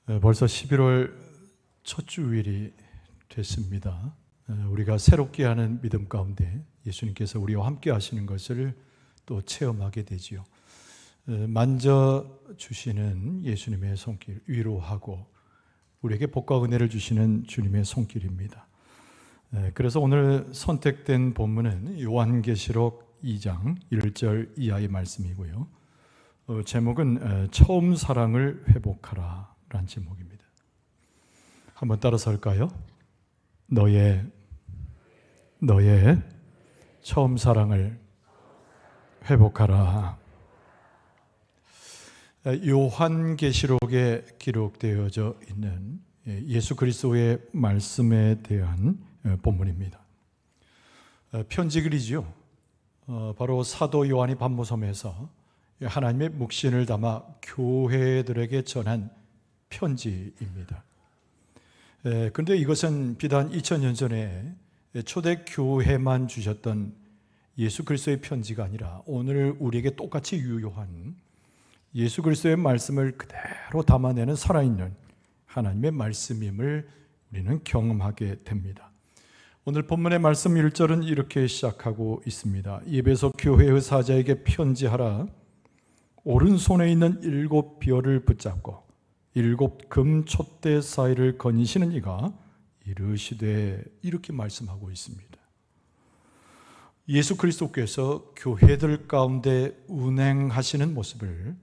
벌써 11월 첫 주일이 됐습니다. 우리가 새롭게 하는 믿음 가운데 예수님께서 우리와 함께 하시는 것을 또 체험하게 되지요. 만져주시는 예수님의 손길, 위로하고 우리에게 복과 은혜를 주시는 주님의 손길입니다. 그래서 오늘 선택된 본문은 요한계시록 2장 1절 이하의 말씀이고요. 제목은 처음 사랑을 회복하라 라는 제목입니다. 한번 따라서 할까요? 너의 처음 사랑을 회복하라. 요한계시록에 기록되어져 있는 예수 그리스도의 말씀에 대한 본문입니다. 편지 글이죠. 바로 사도 요한이 반모섬에서 하나님의 묵신을 담아 교회들에게 전한 편지입니다. 그런데 이것은 비단 2000년 전에 초대교회만 주셨던 예수 그리스도의 편지가 아니라 오늘 우리에게 똑같이 유효한 예수 그리스도의 말씀을 그대로 담아내는 살아있는 하나님의 말씀임을 우리는 경험하게 됩니다. 오늘 본문의 말씀 1절은 이렇게 시작하고 있습니다. 에베소 교회의 사자에게 편지하라. 오른손에 있는 7 별을 붙잡고 7 금 촛대 사이를 거니시는 이가 이르시되, 이렇게 말씀하고 있습니다. 예수 그리스도께서 교회들 가운데 운행하시는 모습을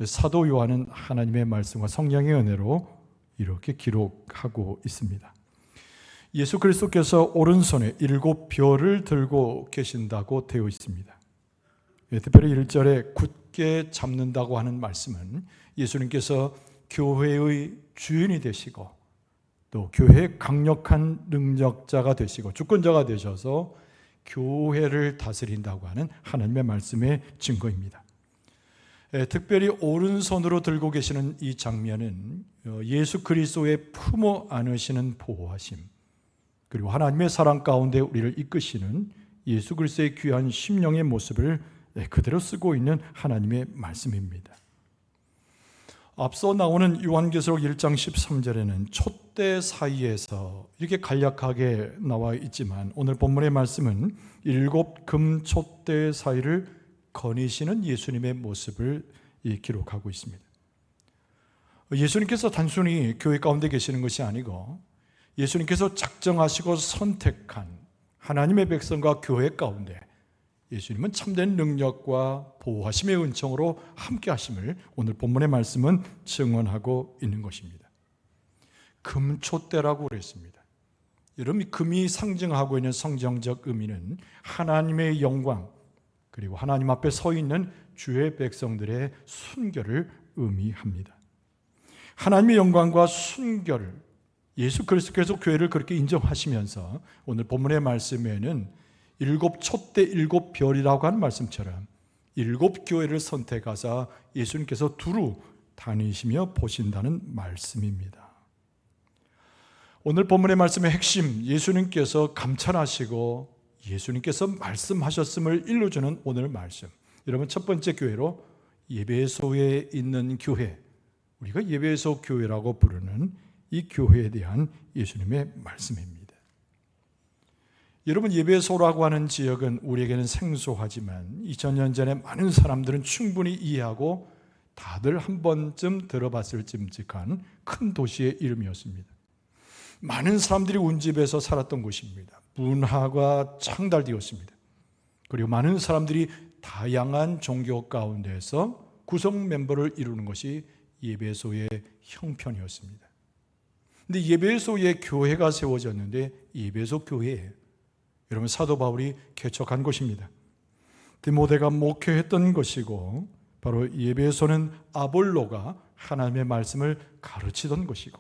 사도 요한은 하나님의 말씀과 성령의 은혜로 이렇게 기록하고 있습니다. 예수 그리스도께서 오른손에 7 별을 들고 계신다고 되어 있습니다. 특별히 1절에 굳게 잡는다고 하는 말씀은 예수님께서 교회의 주인이 되시고 또 교회의 강력한 능력자가 되시고 주권자가 되셔서 교회를 다스린다고 하는 하나님의 말씀의 증거입니다. 특별히 오른손으로 들고 계시는 이 장면은 예수 그리스도의 품어 안으시는 보호하심, 그리고 하나님의 사랑 가운데 우리를 이끄시는 예수 그리스도의 귀한 심령의 모습을 그대로 쓰고 있는 하나님의 말씀입니다. 앞서 나오는 요한계시록 1장 13절에는 촛대 사이에서 이렇게 간략하게 나와 있지만 오늘 본문의 말씀은 7 금 촛대 사이를 거니시는 예수님의 모습을 기록하고 있습니다. 예수님께서 단순히 교회 가운데 계시는 것이 아니고 예수님께서 작정하시고 선택한 하나님의 백성과 교회 가운데 예수님은 참된 능력과 보호하심의 은총으로 함께 하심을 오늘 본문의 말씀은 증언하고 있는 것입니다. 금촛대라고 그랬습니다. 여러분, 금이 상징하고 있는 성경적 의미는 하나님의 영광, 그리고 하나님 앞에 서 있는 주의 백성들의 순결을 의미합니다. 하나님의 영광과 순결을 예수 그리스도께서 교회를 그렇게 인정하시면서 오늘 본문의 말씀에는 7 촛대 7 별이라고 하는 말씀처럼 7 교회를 선택하사 예수님께서 두루 다니시며 보신다는 말씀입니다. 오늘 본문의 말씀의 핵심, 예수님께서 감찰하시고 예수님께서 말씀하셨음을 일러주는 오늘 말씀. 여러분, 첫 번째 교회로 에베소에 있는 교회, 우리가 에베소 교회라고 부르는 이 교회에 대한 예수님의 말씀입니다. 여러분, 에베소라고 하는 지역은 우리에게는 생소하지만 2000년 전에 많은 사람들은 충분히 이해하고 다들 한 번쯤 들어봤을 쯤직한 큰 도시의 이름이었습니다. 많은 사람들이 운집에서 살았던 곳입니다. 문화가 창달되었습니다. 그리고 많은 사람들이 다양한 종교 가운데서 구성 멤버를 이루는 것이 에베소의 형편이었습니다. 근데 에베소에 교회가 세워졌는데 에베소 교회에 여러분, 사도 바울이 개척한 곳입니다. 디모데가 목회했던 것이고 바로 에베소는 아볼로가 하나님의 말씀을 가르치던 것이고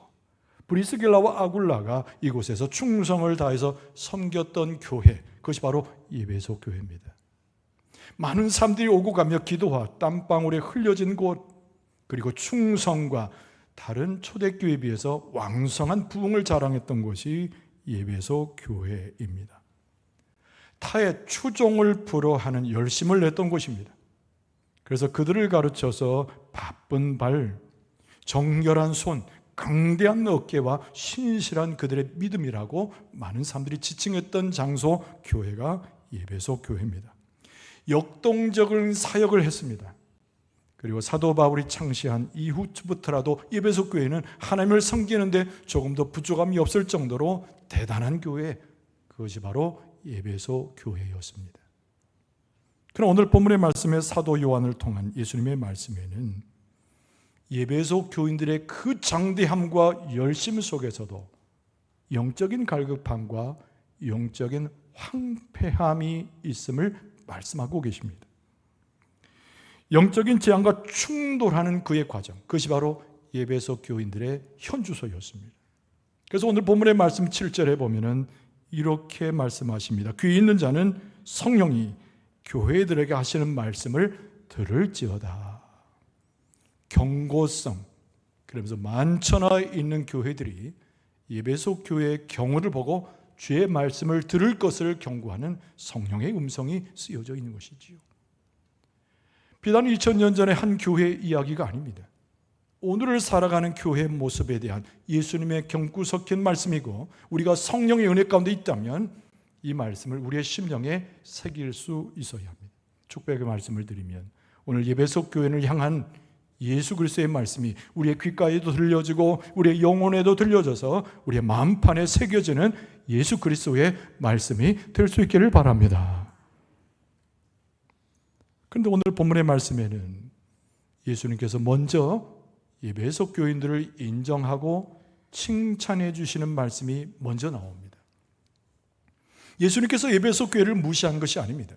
브리스길라와 아굴라가 이곳에서 충성을 다해서 섬겼던 교회, 그것이 바로 에베소 교회입니다. 많은 사람들이 오고 가며 기도와 땀방울에 흘려진 곳, 그리고 충성과 다른 초대교회에 비해서 왕성한 부흥을 자랑했던 곳이 에베소 교회입니다. 타의 추종을 불허하는 열심을 냈던 곳입니다. 그래서 그들을 가르쳐서 바쁜 발, 정결한 손, 강대한 어깨와 신실한 그들의 믿음이라고 많은 사람들이 지칭했던 장소, 교회가 에베소 교회입니다. 역동적인 사역을 했습니다. 그리고 사도 바울이 창시한 이후부터라도 에베소 교회는 하나님을 섬기는데 조금 더 부족함이 없을 정도로 대단한 교회, 그것이 바로 에베소 교회였습니다. 그럼 오늘 본문의 말씀에 사도 요한을 통한 예수님의 말씀에는 에베소 교인들의 그 장대함과 열심 속에서도 영적인 갈급함과 영적인 황폐함이 있음을 말씀하고 계십니다. 영적인 재앙과 충돌하는 그의 과정, 그것이 바로 에베소 교인들의 현주소였습니다. 그래서 오늘 본문의 말씀 7절에 보면은 이렇게 말씀하십니다. 귀 있는 자는 성령이 교회들에게 하시는 말씀을 들을지어다. 경고성, 그러면서 만천하에 있는 교회들이 에베소 교회의 경우를 보고 주의 말씀을 들을 것을 경고하는 성령의 음성이 쓰여져 있는 것이지요. 비단 2000년 전의 한 교회의 이야기가 아닙니다. 오늘을 살아가는 교회의 모습에 대한 예수님의 경고 섞인 말씀이고, 우리가 성령의 은혜 가운데 있다면 이 말씀을 우리의 심령에 새길 수 있어야 합니다. 축복의 말씀을 드리면 오늘 에베소 교회를 향한 예수 그리스도의 말씀이 우리의 귓가에도 들려지고 우리의 영혼에도 들려져서 우리의 마음판에 새겨지는 예수 그리스도의 말씀이 될 수 있기를 바랍니다. 그런데 오늘 본문의 말씀에는 예수님께서 먼저 에베소 교인들을 인정하고 칭찬해 주시는 말씀이 먼저 나옵니다. 예수님께서 에베소 교회를 무시한 것이 아닙니다.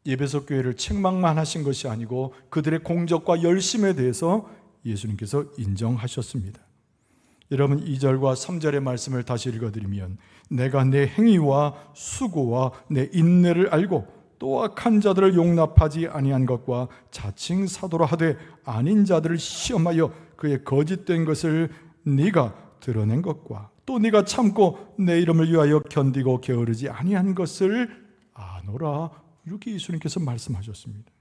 에베소 교회를 책망만 하신 것이 아니고 그들의 공적과 열심에 대해서 예수님께서 인정하셨습니다. 여러분 2절과 3절의 말씀을 다시 읽어드리면 내가 내 행위와 수고와 내 인내를 알고 또 악한 자들을 용납하지 아니한 것과 자칭 사도라 하되 아닌 자들을 시험하여 그의 거짓된 것을 네가 드러낸 것과 또 네가 참고 내 이름을 위하여 견디고 게으르지 아니한 것을 아노라. 이렇게 예수님께서 말씀하셨습니다.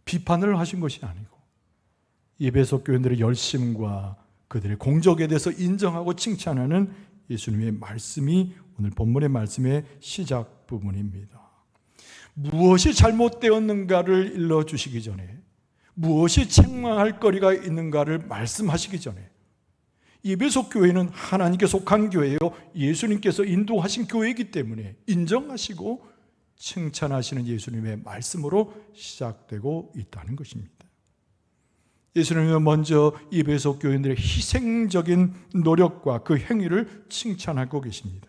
비판을 하신 것이 아니고 에베소 교인들의 열심과 그들의 공적에 대해서 인정하고 칭찬하는 예수님의 말씀이 오늘 본문의 말씀의 시작 부분입니다. 무엇이 잘못되었는가를 일러주시기 전에, 무엇이 책망할 거리가 있는가를 말씀하시기 전에, 에베소 교회는 하나님께 속한 교회요, 예수님께서 인도하신 교회이기 때문에 인정하시고 칭찬하시는 예수님의 말씀으로 시작되고 있다는 것입니다. 예수님은 먼저 에베소 교인들의 희생적인 노력과 그 행위를 칭찬하고 계십니다.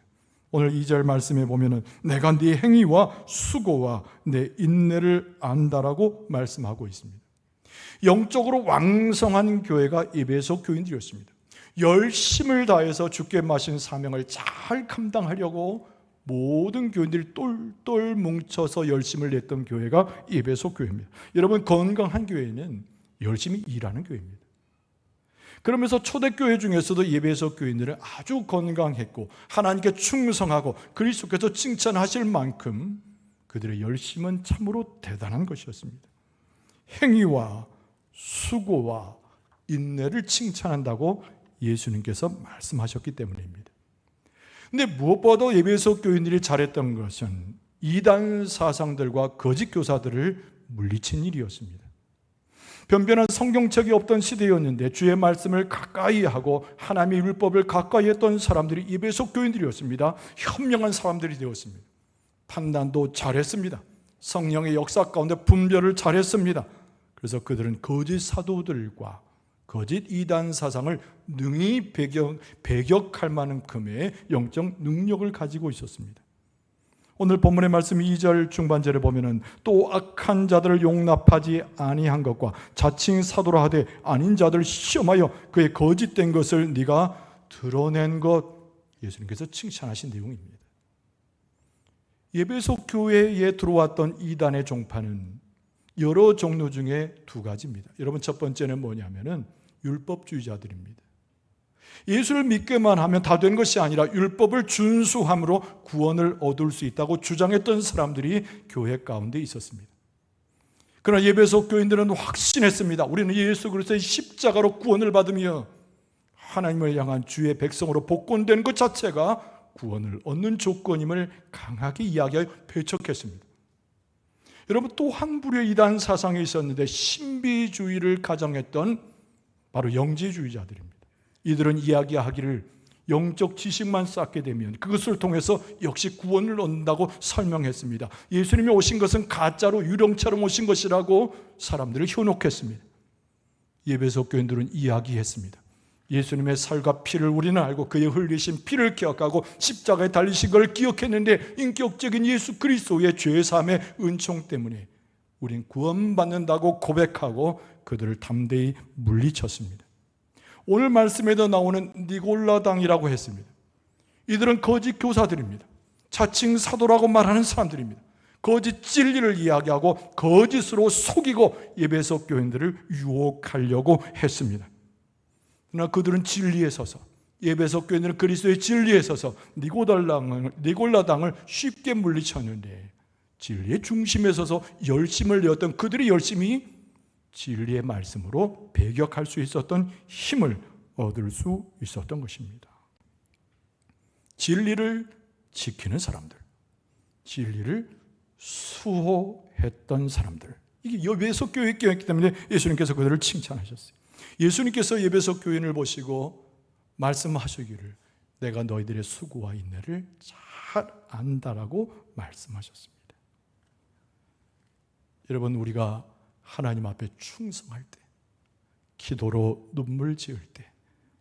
오늘 2절 말씀에 보면은 내가 네 행위와 수고와 내 인내를 안다라고 말씀하고 있습니다. 영적으로 왕성한 교회가 에베소 교인들이었습니다. 열심을 다해서 주께 마신 사명을 잘 감당하려고 모든 교인들이 똘똘 뭉쳐서 열심을 냈던 교회가 에베소 교회입니다. 여러분, 건강한 교회는 열심히 일하는 교회입니다. 그러면서 초대교회 중에서도 에베소 교인들은 아주 건강했고 하나님께 충성하고 그리스도께서 칭찬하실 만큼 그들의 열심은 참으로 대단한 것이었습니다. 행위와 수고와 인내를 칭찬한다고 예수님께서 말씀하셨기 때문입니다. 근데 무엇보다도 에베소 교인들이 잘했던 것은 이단 사상들과 거짓 교사들을 물리친 일이었습니다. 변변한 성경책이 없던 시대였는데 주의 말씀을 가까이 하고 하나님의 율법을 가까이 했던 사람들이 에베소 교인들이었습니다. 현명한 사람들이 되었습니다. 판단도 잘했습니다. 성령의 역사 가운데 분별을 잘했습니다. 그래서 그들은 거짓 사도들과 거짓 이단 사상을 능히 배격할 만큼의 영적 능력을 가지고 있었습니다. 오늘 본문의 말씀 2절 중반절에 보면은 또 악한 자들을 용납하지 아니한 것과 자칭 사도라 하되 아닌 자들을 시험하여 그의 거짓된 것을 네가 드러낸 것, 예수님께서 칭찬하신 내용입니다. 에베소 교회에 들어왔던 이단의 종파는 여러 종류 중에 두 가지입니다. 여러분, 첫 번째는 뭐냐면은 율법주의자들입니다. 예수를 믿게만 하면 다 된 것이 아니라 율법을 준수함으로 구원을 얻을 수 있다고 주장했던 사람들이 교회 가운데 있었습니다. 그러나 예배소 교인들은 확신했습니다. 우리는 예수 그리스도의 십자가로 구원을 받으며 하나님을 향한 주의 백성으로 복권된 것 자체가 구원을 얻는 조건임을 강하게 이야기하여 배척했습니다. 여러분, 또 한 부류의 이단 사상이 있었는데 신비주의를 가정했던 바로 영지주의자들입니다. 이들은 이야기하기를 영적 지식만 쌓게 되면 그것을 통해서 역시 구원을 얻는다고 설명했습니다. 예수님이 오신 것은 가짜로 유령처럼 오신 것이라고 사람들을 현혹했습니다. 예배소 교인들은 이야기했습니다. 예수님의 살과 피를 우리는 알고 그의 흘리신 피를 기억하고 십자가에 달리신 걸 기억했는데 인격적인 예수 그리스도의 죄사함의 은총 때문에 우린 구원받는다고 고백하고 그들을 담대히 물리쳤습니다. 오늘 말씀에도 나오는 니골라당이라고 했습니다. 이들은 거짓 교사들입니다. 자칭 사도라고 말하는 사람들입니다. 거짓 진리를 이야기하고 거짓으로 속이고 예배소 교인들을 유혹하려고 했습니다. 그러나 그들은 진리에 서서, 예배소 교인들은 그리스도의 진리에 서서 니골라당을 쉽게 물리쳤는데 진리의 중심에 서서 열심을 내었던 그들의 열심이 진리의 말씀으로 배격할 수 있었던 힘을 얻을 수 있었던 것입니다. 진리를 지키는 사람들, 진리를 수호했던 사람들, 이게 예배소 교회였기 때문에 예수님께서 그들을 칭찬하셨어요. 예수님께서 예배소 교인을 보시고 말씀하시기를 내가 너희들의 수고와 인내를 잘 안다라고 말씀하셨습니다. 여러분, 우리가 하나님 앞에 충성할 때, 기도로 눈물 지을 때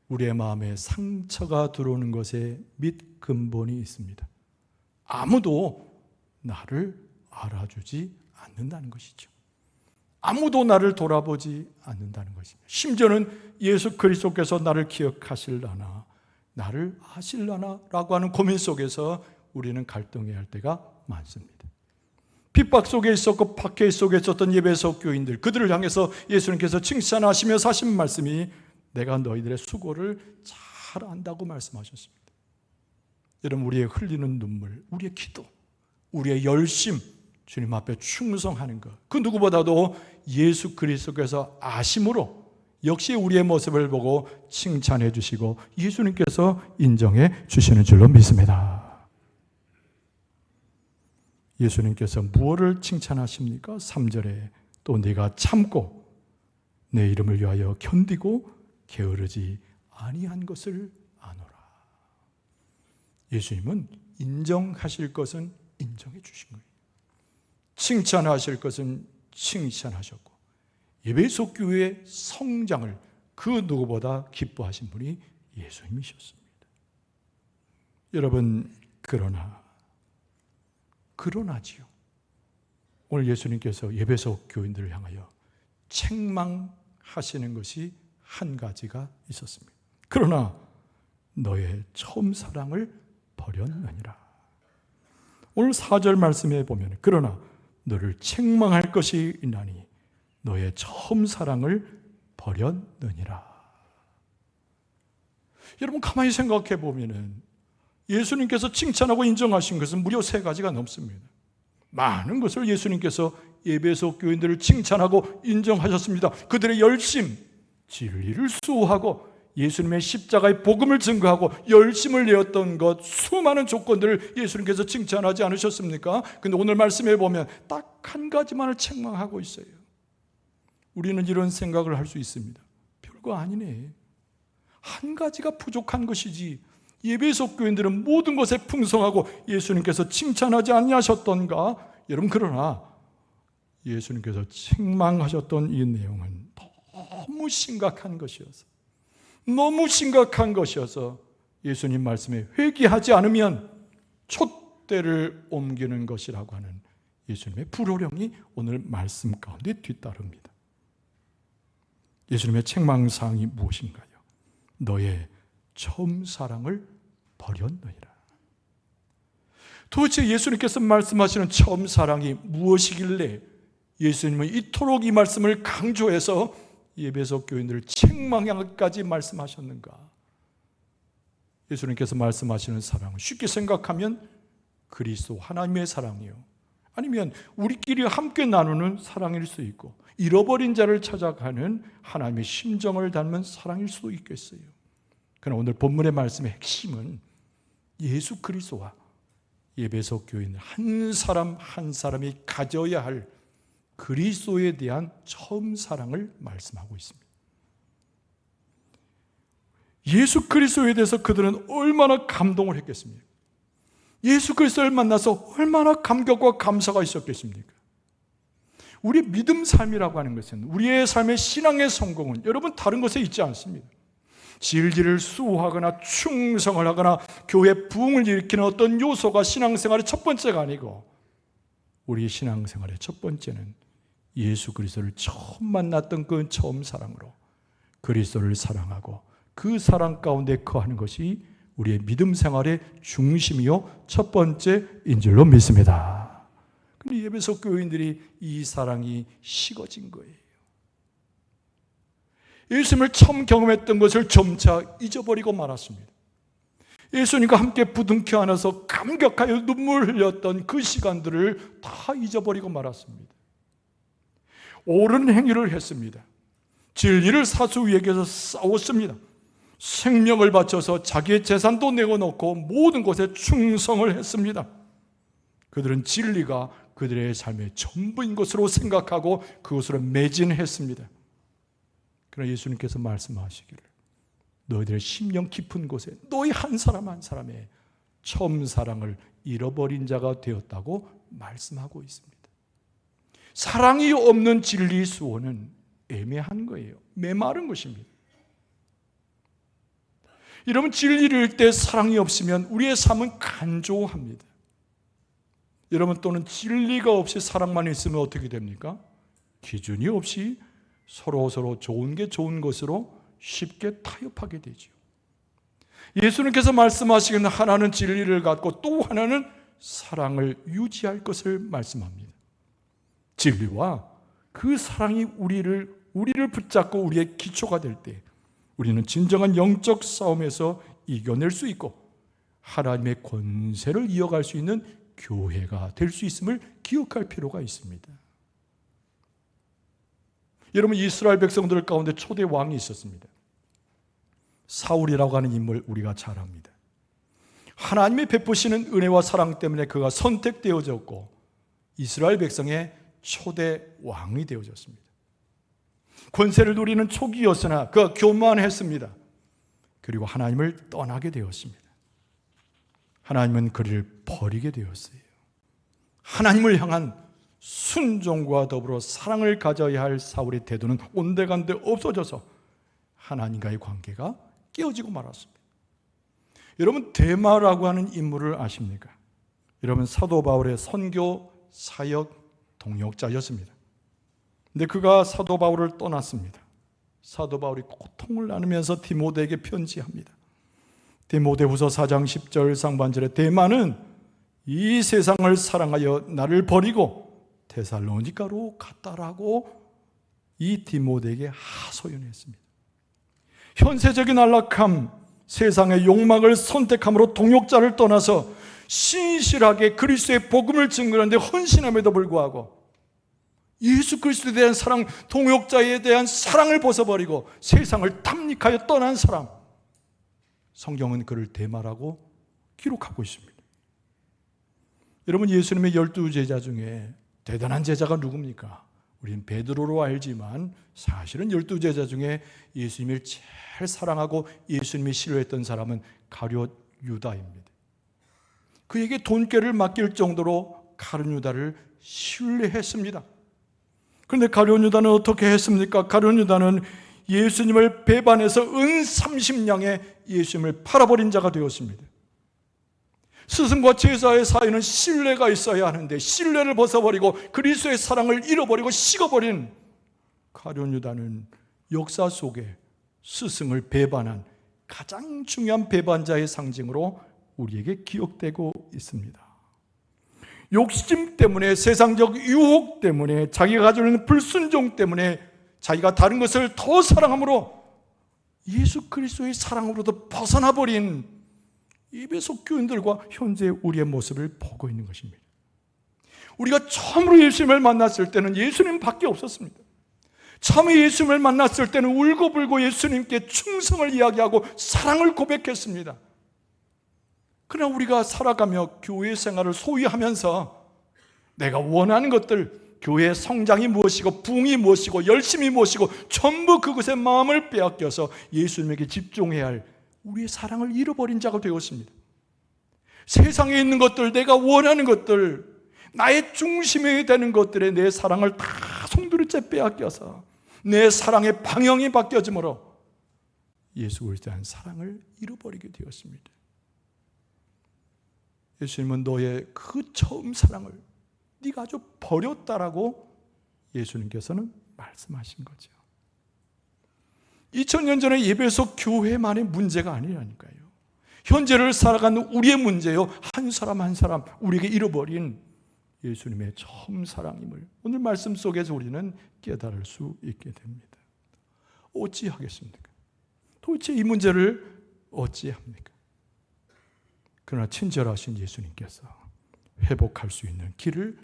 우리의 마음에 상처가 들어오는 것에 및 근본이 있습니다. 아무도 나를 알아주지 않는다는 것이죠. 아무도 나를 돌아보지 않는다는 것입니다. 심지어는 예수 그리스도께서 나를 기억하실라나 나를 아실라나 라고 하는 고민 속에서 우리는 갈등해야 할 때가 많습니다. 핍박 속에 있었고 박해 속에 있었던 예배소 교인들, 그들을 향해서 예수님께서 칭찬하시면서 하신 말씀이 내가 너희들의 수고를 잘 안다고 말씀하셨습니다. 여러분, 우리의 흘리는 눈물, 우리의 기도, 우리의 열심, 주님 앞에 충성하는 것, 그 누구보다도 예수 그리스도께서 아심으로 역시 우리의 모습을 보고 칭찬해 주시고 예수님께서 인정해 주시는 줄로 믿습니다. 예수님께서 무엇을 칭찬하십니까? 3절에 또 네가 참고 내 이름을 위하여 견디고 게으르지 아니한 것을 아노라. 예수님은 인정하실 것은 인정해 주신 거예요. 칭찬하실 것은 칭찬하셨고 예배소 교회의 성장을 그 누구보다 기뻐하신 분이 예수님이셨습니다. 여러분, 그러나지요. 오늘 예수님께서 예배소 교인들을 향하여 책망하시는 것이 한 가지가 있었습니다. 그러나 너의 처음 사랑을 버렸느니라. 오늘 4절 말씀에 보면 그러나 너를 책망할 것이 있나니 너의 처음 사랑을 버렸느니라. 여러분, 가만히 생각해 보면은 예수님께서 칭찬하고 인정하신 것은 무려 3가지가 넘습니다. 많은 것을 예수님께서 예배소 교인들을 칭찬하고 인정하셨습니다. 그들의 열심, 진리를 수호하고 예수님의 십자가의 복음을 증거하고 열심을 내었던 것, 수많은 조건들을 예수님께서 칭찬하지 않으셨습니까? 근데 오늘 말씀에 보면 딱 한 가지만을 책망하고 있어요. 우리는 이런 생각을 할 수 있습니다. 별거 아니네. 한 가지가 부족한 것이지 예배소 교인들은 모든 것에 풍성하고 예수님께서 칭찬하지 아니하셨던가? 여러분, 그러나 예수님께서 책망하셨던 이 내용은 너무 심각한 것이어서 예수님 말씀에 회개하지 않으면 촛대를 옮기는 것이라고 하는 예수님의 불호령이 오늘 말씀 가운데 뒤따릅니다. 예수님의 책망사항이 무엇인가요? 너의 처음 사랑을 버렸느니라. 도대체 예수님께서 말씀하시는 처음 사랑이 무엇이길래 예수님은 이토록 이 말씀을 강조해서 예배소 교인들을 책망하기까지 말씀하셨는가? 예수님께서 말씀하시는 사랑은 쉽게 생각하면 그리스도 하나님의 사랑이요, 아니면 우리끼리 함께 나누는 사랑일 수 있고, 잃어버린 자를 찾아가는 하나님의 심정을 담은 사랑일 수도 있겠어요. 그러나 오늘 본문의 말씀의 핵심은 예수 그리스도와 에베소 교인 한 사람 한 사람이 가져야 할 그리스도에 대한 처음 사랑을 말씀하고 있습니다. 예수 그리스도에 대해서 그들은 얼마나 감동을 했겠습니까? 예수 그리스도를 만나서 얼마나 감격과 감사가 있었겠습니까? 우리 믿음 삶이라고 하는 것은, 우리의 삶의 신앙의 성공은 여러분 다른 것에 있지 않습니다. 진리를 수호하거나 충성을 하거나 교회 부흥을 일으키는 어떤 요소가 신앙생활의 첫 번째가 아니고, 우리 신앙생활의 첫 번째는 예수 그리스도를 처음 만났던 그 처음 사랑으로 그리스도를 사랑하고 그 사랑 가운데 거하는 것이 우리의 믿음 생활의 중심이요 첫 번째인 줄로 믿습니다. 그런데 에베소 교인들이 이 사랑이 식어진 거예요. 예수님을 처음 경험했던 것을 점차 잊어버리고 말았습니다. 예수님과 함께 부둥켜 안아서 감격하여 눈물 흘렸던 그 시간들을 다 잊어버리고 말았습니다. 옳은 행위를 했습니다. 진리를 사수 위에게서 싸웠습니다. 생명을 바쳐서 자기의 재산도 내어놓고 모든 것에 충성을 했습니다. 그들은 진리가 그들의 삶의 전부인 것으로 생각하고 그것으로 매진했습니다. 그러나 예수님께서 말씀하시기를 너희들의 심령 깊은 곳에 너희 한 사람 한 사람의 처음 사랑을 잃어버린 자가 되었다고 말씀하고 있습니다. 사랑이 없는 진리 수호는 애매한 거예요. 메마른 것입니다. 여러분, 진리를 읽을 때 사랑이 없으면 우리의 삶은 간조합니다. 여러분, 또는 진리가 없이 사랑만 있으면 어떻게 됩니까? 기준이 없이 서로 좋은 게 좋은 것으로 쉽게 타협하게 되죠. 예수님께서 말씀하시기는 하나는 진리를 갖고 또 하나는 사랑을 유지할 것을 말씀합니다. 진리와 그 사랑이 우리를 붙잡고 우리의 기초가 될 때 우리는 진정한 영적 싸움에서 이겨낼 수 있고 하나님의 권세를 이어갈 수 있는 교회가 될 수 있음을 기억할 필요가 있습니다. 여러분, 이스라엘 백성들 가운데 초대 왕이 있었습니다. 사울이라고 하는 인물 우리가 잘 압니다. 하나님이 베푸시는 은혜와 사랑 때문에 그가 선택되어졌고 이스라엘 백성의 초대 왕이 되어졌습니다. 권세를 누리는 초기였으나 그가 교만했습니다. 그리고 하나님을 떠나게 되었습니다. 하나님은 그를 버리게 되었어요. 하나님을 향한 순종과 더불어 사랑을 가져야 할 사울의 태도는 온데간데 없어져서 하나님과의 관계가 깨어지고 말았습니다. 여러분, 데마라고 하는 인물을 아십니까? 여러분, 사도 바울의 선교 사역 동역자였습니다. 근데 그가 사도 바울을 떠났습니다. 사도 바울이 고통을 나누면서 디모데에게 편지합니다. 디모데후서 4장 10절 상반절에 데마는 이 세상을 사랑하여 나를 버리고 데살로니가로 갔다라고 이 디모데에게 하소연했습니다. 현세적인 안락함, 세상의 욕망을 선택함으로 동역자를 떠나서 신실하게 그리스도의 복음을 증거하는데 헌신함에도 불구하고 예수 그리스도에 대한 사랑, 동역자에 대한 사랑을 벗어버리고 세상을 탐닉하여 떠난 사람, 성경은 그를 데마라고 기록하고 있습니다. 여러분, 예수님의 12제자 중에 대단한 제자가 누굽니까? 우리는 베드로로 알지만 사실은 12제자 중에 예수님을 제일 사랑하고 예수님이 싫어했던 사람은 가룟 유다입니다. 그에게 돈꾀를 맡길 정도로 가룟 유다를 신뢰했습니다. 그런데 가룟 유다는 어떻게 했습니까? 가룟 유다는 예수님을 배반해서 은 30냥에 예수님을 팔아버린 자가 되었습니다. 스승과 제자의 사이는 신뢰가 있어야 하는데 신뢰를 벗어버리고 그리스도의 사랑을 잃어버리고 식어버린 가룟 유다는 역사 속에 스승을 배반한 가장 중요한 배반자의 상징으로 우리에게 기억되고 있습니다. 욕심 때문에, 세상적 유혹 때문에, 자기가 가지고 있는 불순종 때문에 자기가 다른 것을 더 사랑함으로 예수 그리스도의 사랑으로도 벗어나버린 에베소 교인들과 현재 우리의 모습을 보고 있는 것입니다. 우리가 처음으로 예수님을 만났을 때는 예수님밖에 없었습니다. 처음에 예수님을 만났을 때는 울고불고 예수님께 충성을 이야기하고 사랑을 고백했습니다. 그러나 우리가 살아가며 교회 생활을 소위 하면서 내가 원하는 것들, 교회의 성장이 무엇이고 부흥이 무엇이고 열심이 무엇이고 전부 그것에 마음을 빼앗겨서 예수님에게 집중해야 할 우리의 사랑을 잃어버린 자가 되었습니다. 세상에 있는 것들, 내가 원하는 것들, 나의 중심이 되는 것들에 내 사랑을 다 송두리째 빼앗겨서 내 사랑의 방향이 바뀌어지므로 예수 그리스도에 대한 사랑을 잃어버리게 되었습니다. 예수님은 너의 그 처음 사랑을 네가 아주 버렸다라고 예수님께서는 말씀하신 거죠. 2000년 전에 예배소 교회만의 문제가 아니라니까요. 현재를 살아가는 우리의 문제요. 한 사람 한 사람 우리에게 잃어버린 예수님의 처음 사랑임을 오늘 말씀 속에서 우리는 깨달을 수 있게 됩니다. 어찌하겠습니까? 도대체 이 문제를 어찌합니까? 그러나 친절하신 예수님께서 회복할 수 있는 길을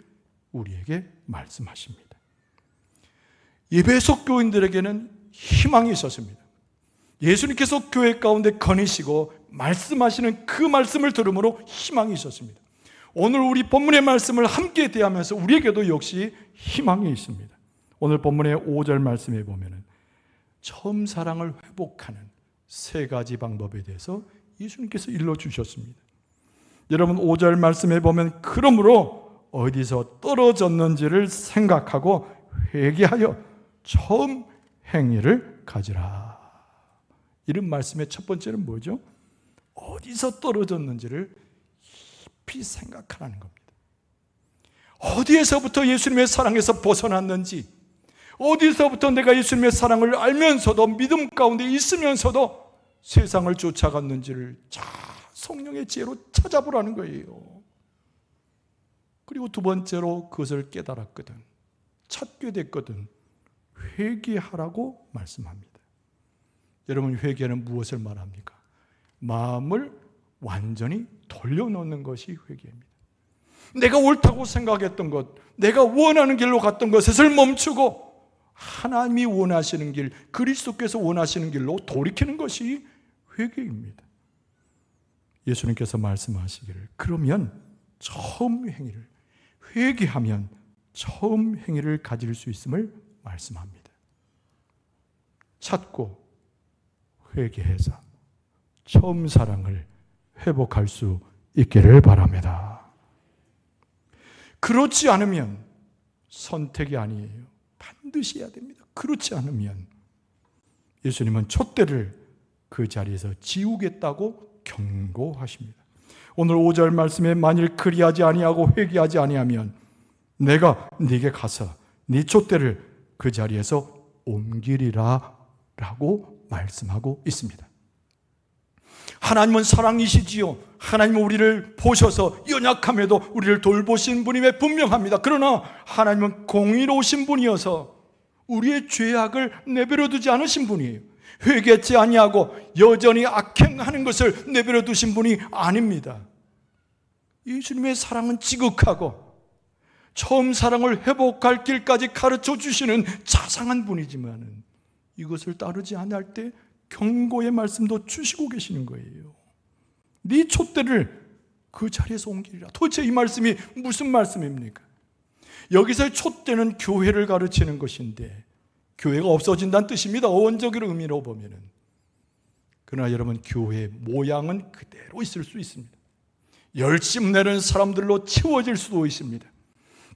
우리에게 말씀하십니다. 예배소 교인들에게는 희망이 있었습니다. 예수님께서 교회 가운데 거니시고 말씀하시는 그 말씀을 들음으로 희망이 있었습니다. 오늘 우리 본문의 말씀을 함께 대하면서 우리에게도 역시 희망이 있습니다. 오늘 본문의 5절 말씀에 보면 처음 사랑을 회복하는 3가지 방법에 대해서 예수님께서 일러주셨습니다. 여러분 5절 말씀에 보면 그러므로 어디서 떨어졌는지를 생각하고 회개하여 처음 행위를 가지라. 이런 말씀의 첫 번째는 뭐죠? 어디서 떨어졌는지를 깊이 생각하라는 겁니다. 어디에서부터 예수님의 사랑에서 벗어났는지, 어디서부터 내가 예수님의 사랑을 알면서도 믿음 가운데 있으면서도 세상을 쫓아갔는지를 잘 성령의 지혜로 찾아보라는 거예요. 그리고 두 번째로 그것을 깨달았거든, 찾게 됐거든, 회개하라고 말씀합니다. 여러분, 회개는 무엇을 말합니까? 마음을 완전히 돌려놓는 것이 회개입니다. 내가 옳다고 생각했던 것, 내가 원하는 길로 갔던 것을 멈추고 하나님이 원하시는 길, 그리스도께서 원하시는 길로 돌이키는 것이 회개입니다. 예수님께서 말씀하시기를 그러면 처음 행위를, 회개하면 처음 행위를 가질 수 있음을 말씀합니다. 찾고 회개해서 처음 사랑을 회복할 수 있기를 바랍니다. 그렇지 않으면 선택이 아니에요. 반드시 해야 됩니다. 그렇지 않으면 예수님은 촛대를 그 자리에서 지우겠다고 경고하십니다. 오늘 5절 말씀에 만일 그리하지 아니하고 회개하지 아니하면 내가 네게 가서 네 촛대를 그 자리에서 옮기리라 라고 말씀하고 있습니다. 하나님은 사랑이시지요. 하나님은 우리를 보셔서 연약함에도 우리를 돌보신 분임에 분명합니다. 그러나 하나님은 공의로우신 분이어서 우리의 죄악을 내버려 두지 않으신 분이에요. 회개치 아니하고 여전히 악행하는 것을 내버려 두신 분이 아닙니다. 예수님의 사랑은 지극하고 처음 사랑을 회복할 길까지 가르쳐 주시는 자상한 분이지만 이것을 따르지 않을 때 경고의 말씀도 주시고 계시는 거예요. 네 촛대를 그 자리에서 옮기리라. 도대체 이 말씀이 무슨 말씀입니까? 여기서의 촛대는 교회를 가르치는 것인데 교회가 없어진다는 뜻입니다. 어원적인 의미로 보면은. 그러나 여러분, 교회의 모양은 그대로 있을 수 있습니다. 열심 내는 사람들로 채워질 수도 있습니다.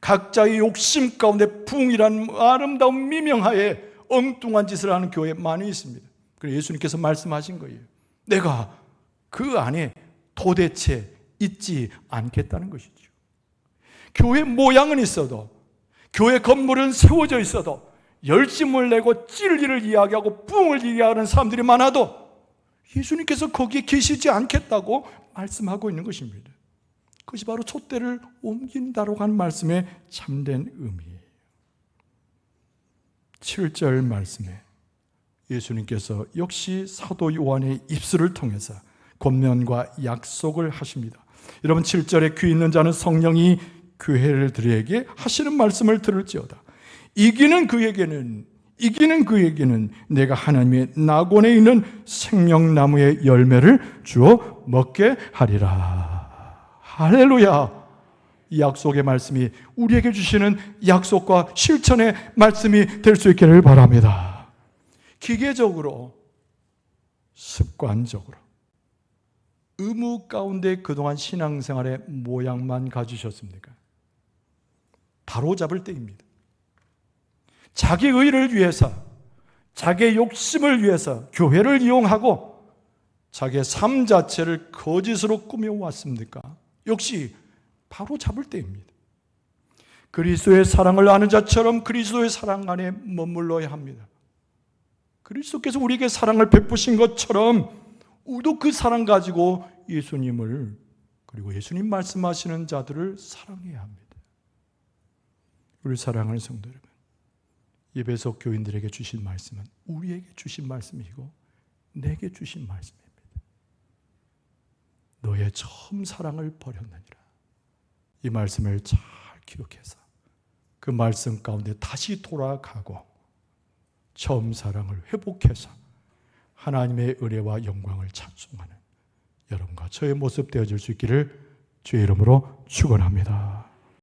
각자의 욕심 가운데 부흥이라는 아름다운 미명하에 엉뚱한 짓을 하는 교회 많이 있습니다. 그래서 예수님께서 말씀하신 거예요. 내가 그 안에 도대체 있지 않겠다는 것이죠. 교회 모양은 있어도, 교회 건물은 세워져 있어도 열심을 내고 진리를 이야기하고 부흥을 이야기하는 사람들이 많아도 예수님께서 거기에 계시지 않겠다고 말씀하고 있는 것입니다. 그것이 바로 촛대를 옮긴다라고 하는 말씀의 참된 의미예요. 7절 말씀에 예수님께서 역시 사도 요한의 입술을 통해서 권면과 약속을 하십니다. 여러분, 7절에 귀 있는 자는 성령이 교회들에게 하시는 말씀을 들을지어다. 이기는 그에게는 내가 하나님의 낙원에 있는 생명나무의 열매를 주어 먹게 하리라. 할렐루야. 이 약속의 말씀이 우리에게 주시는 약속과 실천의 말씀이 될 수 있기를 바랍니다. 기계적으로, 습관적으로, 의무 가운데 그동안 신앙생활의 모양만 가지셨습니까? 바로잡을 때입니다. 자기 의를 위해서, 자기의 욕심을 위해서 교회를 이용하고 자기의 삶 자체를 거짓으로 꾸며왔습니까? 역시 바로잡을 때입니다. 그리스도의 사랑을 아는 자처럼 그리스도의 사랑 안에 머물러야 합니다. 그리스도께서 우리에게 사랑을 베푸신 것처럼 우리도 그 사랑 가지고 예수님을, 그리고 예수님 말씀하시는 자들을 사랑해야 합니다. 우리 사랑하는 성도 여러분, 예배석 교인들에게 주신 말씀은 우리에게 주신 말씀이고 내게 주신 말씀입니다. 너의 처음 사랑을 버렸느니라. 이 말씀을 잘 기억해서 그 말씀 가운데 다시 돌아가고 처음 사랑을 회복해서 하나님의 은혜와 영광을 찬송하는 여러분과 저의 모습 되어질 수 있기를 주의 이름으로 축원합니다.